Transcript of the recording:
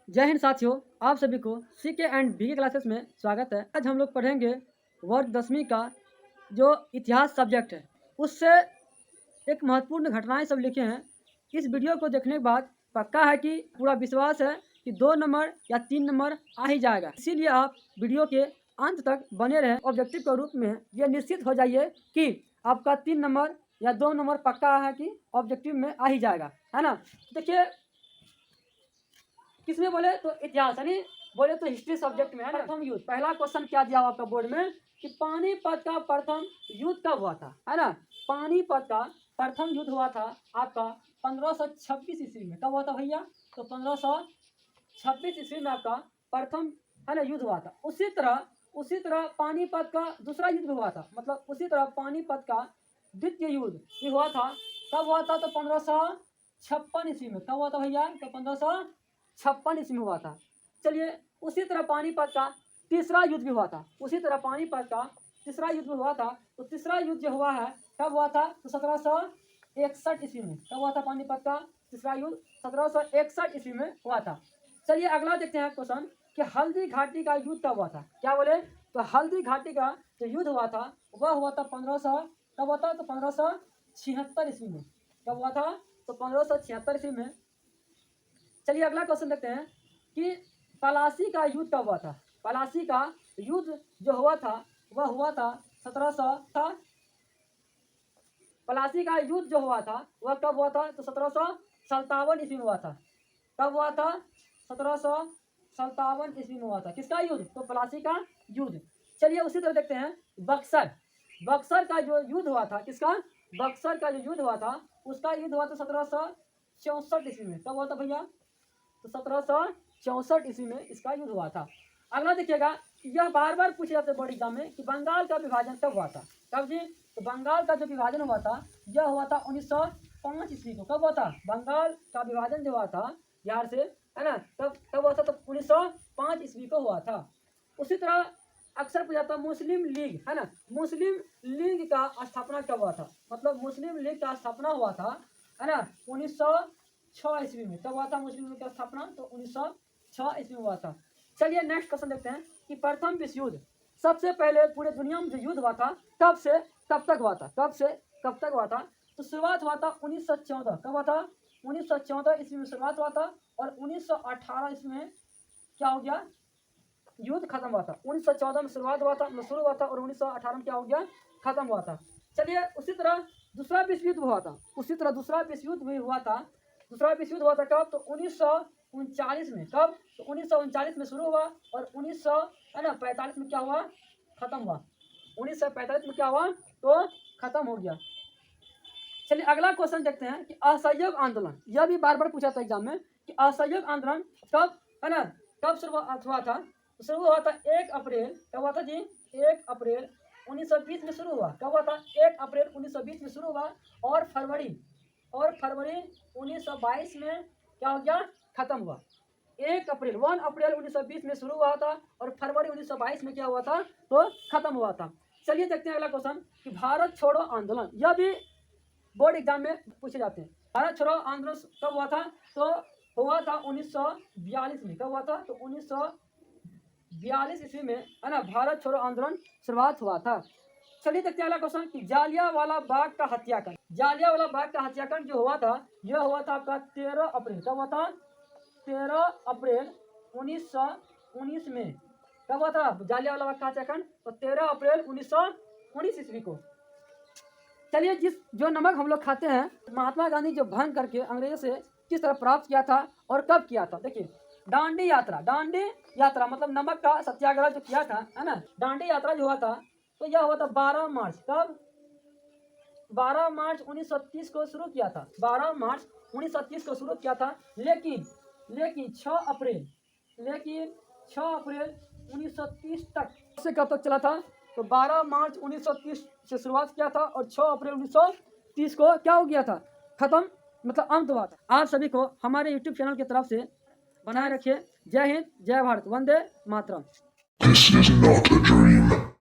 जय हिंद साथियों, आप सभी को सीके एंड बीके क्लासेस में स्वागत है। आज हम लोग पढ़ेंगे वर्ग 10वीं का जो इतिहास सब्जेक्ट है, उससे एक महत्वपूर्ण घटनाएं सब लिखे हैं। इस वीडियो को देखने के बाद पक्का है कि पूरा विश्वास है कि 2 नंबर या 3 नंबर आ ही जाएगा। इसीलिए आप वीडियो के अंत तक बने रहें। ऑब्जेक्टिव के रूप में यह निश्चित हो जाइए कि आपका 3 नंबर या 2 नंबर पक्का है कि ऑब्जेक्टिव में आ ही जाएगा, है ना। देखिए, किसमें बोले तो इतिहास, यानी बोले तो हिस्ट्री सब्जेक्ट में है ना। प्रथम युद्ध, पहला क्वेश्चन क्या दिया हुआ आपका बोर्ड में कि पानीपत का प्रथम युद्ध कब हुआ था, है ना। पानीपत का प्रथम युद्ध हुआ था आपका 1526 ईस्वी में। कब हुआ था भैया? तो 1526 ईस्वी में आपका प्रथम, है ना, युद्ध हुआ था। उसी तरह पानीपत का दूसरा युद्ध हुआ था, मतलब उसी तरह पानीपत का द्वितीय युद्ध भी हुआ था। कब हुआ था? तो 1556 ईस्वी में। कब हुआ था भैया? तो 1556 ईस्वी में हुआ था। चलिए, उसी तरह पानीपत का तीसरा युद्ध भी हुआ था। उसी तरह पानीपत का तीसरा युद्ध भी हुआ था। तो तीसरा युद्ध जो हुआ है कब हुआ था? तो 1761 ईस्वी में। कब हुआ था पानीपत का तीसरा युद्ध? 1761 ईस्वी में हुआ था। चलिए अगला देखते हैं क्वेश्चन कि हल्दी घाटी का युद्ध कब हुआ था। क्या बोले? तो हल्दी घाटी का जो युद्ध हुआ था वह हुआ था 1500, कब हुआ था? तो 1576 ईस्वी में। कब हुआ था? तो 1576 ईस्वी में। चलिए अगला क्वेश्चन देखते हैं कि पलासी का युद्ध कब हुआ था। पलासी का युद्ध जो हुआ था वह हुआ था 1700 था। पलासी का युद्ध जो हुआ था वह कब हुआ था? तो 1757 ईस्वी में हुआ था। कब हुआ था? 1757 ईस्वी में हुआ था। किसका युद्ध? तो पलासी का युद्ध। चलिए उसी तरह देखते हैं बक्सर का जो युद्ध हुआ था। किसका? बक्सर का जो युद्ध हुआ था उसका युद्ध हुआ था 1764 ईस्वी में। कब हुआ था भैया? तो 1764 ईस्वी में इसका युद्ध हुआ था। अगला देखिएगा, यह बार बार पूछे जाते बोर्ड एग्जाम में कि बंगाल का विभाजन कब हुआ था। कब जी? तो बंगाल का जो विभाजन हुआ था यह हुआ था 1905 ईस्वी को। कब हुआ था? बंगाल का विभाजन जो हुआ था बिहार से, है ना, तब हुआ था। तो 1905 ईस्वी को हुआ था। उसी तरह अक्सर पूछा जाता मुस्लिम लीग, है ना, मुस्लिम लीग का स्थापना कब हुआ था। मतलब मुस्लिम लीग का स्थापना हुआ था, है ना, 1906 ईस्वी में। कब हुआ था मुस्लिम लीग का स्थापना? तो 1906 ईस्वी में हुआ था। चलिए नेक्स्ट क्वेश्चन देखते हैं कि प्रथम विश्व युद्ध, सबसे पहले पूरे दुनिया में जो युद्ध हुआ था कब से कब तक हुआ था। कब से कब तक हुआ था? तो शुरुआत हुआ था 1914। कब हुआ था? 1914 ईस्वी में शुरुआत हुआ था और 1918 ईस्वी में क्या हो गया? युद्ध खत्म हुआ था। 1914 में शुरुआत हुआ था, शुरू हुआ था, और 1918 में क्या हो गया? खत्म हुआ था। चलिए उसी तरह दूसरा विश्व युद्ध हुआ था। उसी तरह दूसरा विश्व युद्ध भी हुआ था। दूसरा विश्व युद्ध हुआ था कब? तो 1939 में। कब? तो 1939 में शुरू हुआ और 1945 में क्या हुआ? खत्म हुआ। 1945 में क्या हुआ? तो खत्म हो गया। चलिए अगला क्वेश्चन देखते हैं कि असहयोग आंदोलन, यह भी बार बार पूछा था एग्जाम में कि असहयोग आंदोलन कब, है ना, कब शुरुआत हुआ था। तो शुरू हुआ था 1 अप्रैल। कब हुआ था जी? 1 अप्रैल 1920 में शुरू हुआ। कब हुआ था? 1 अप्रैल 1920 में शुरू हुआ और फरवरी 1922 में क्या हो गया? खत्म हुआ। 1 अप्रैल 1920 में शुरू हुआ था और फरवरी 1922 में क्या हुआ था? तो खत्म हुआ था। चलिए देखते हैं अगला क्वेश्चन कि भारत छोड़ो आंदोलन, यह भी बोर्ड एग्जाम में पूछे जाते हैं। भारत छोड़ो आंदोलन कब हुआ था? तो हुआ था 1942 में। कब हुआ था? तो 1942 ईस्वी में, है ना, भारत छोड़ो आंदोलन शुरुआत हुआ था। चलिए देखते हैं अगला क्वेश्चन कि जालियांवाला बाग का हत्याकांड, जालियांवाला बाग का हत्याकांड जो हुआ था यह हुआ था आपका 13 अप्रैल। कब हुआ था? 13 अप्रैल 1919 में। कब हुआ था जालियांवाला बाग का हत्याकांड? तो 13 अप्रैल 1919 ईस्वी को। चलिए जो नमक हम लोग खाते हैं, महात्मा गांधी जो भंग करके अंग्रेजों से किस तरह प्राप्त किया था और कब किया था। देखिए, दांडी यात्रा मतलब नमक का सत्याग्रह जो किया था, है ना, दांडी यात्रा जो हुआ था तो यह हुआ था 12 मार्च। कब? 12 मार्च 1930 को शुरू किया था। 12 मार्च 1930 को शुरू किया था, लेकिन 6 अप्रैल 1930 तक से कब तक चला था? तो 12 मार्च 1930 से शुरुआत किया था और 6 अप्रैल 1930 को क्या हो गया था? खत्म, मतलब अंत हुआ था। आप सभी को हमारे यूट्यूब चैनल की तरफ से बनाए रखिए। जय हिंद, जय भारत, वंदे मातरम।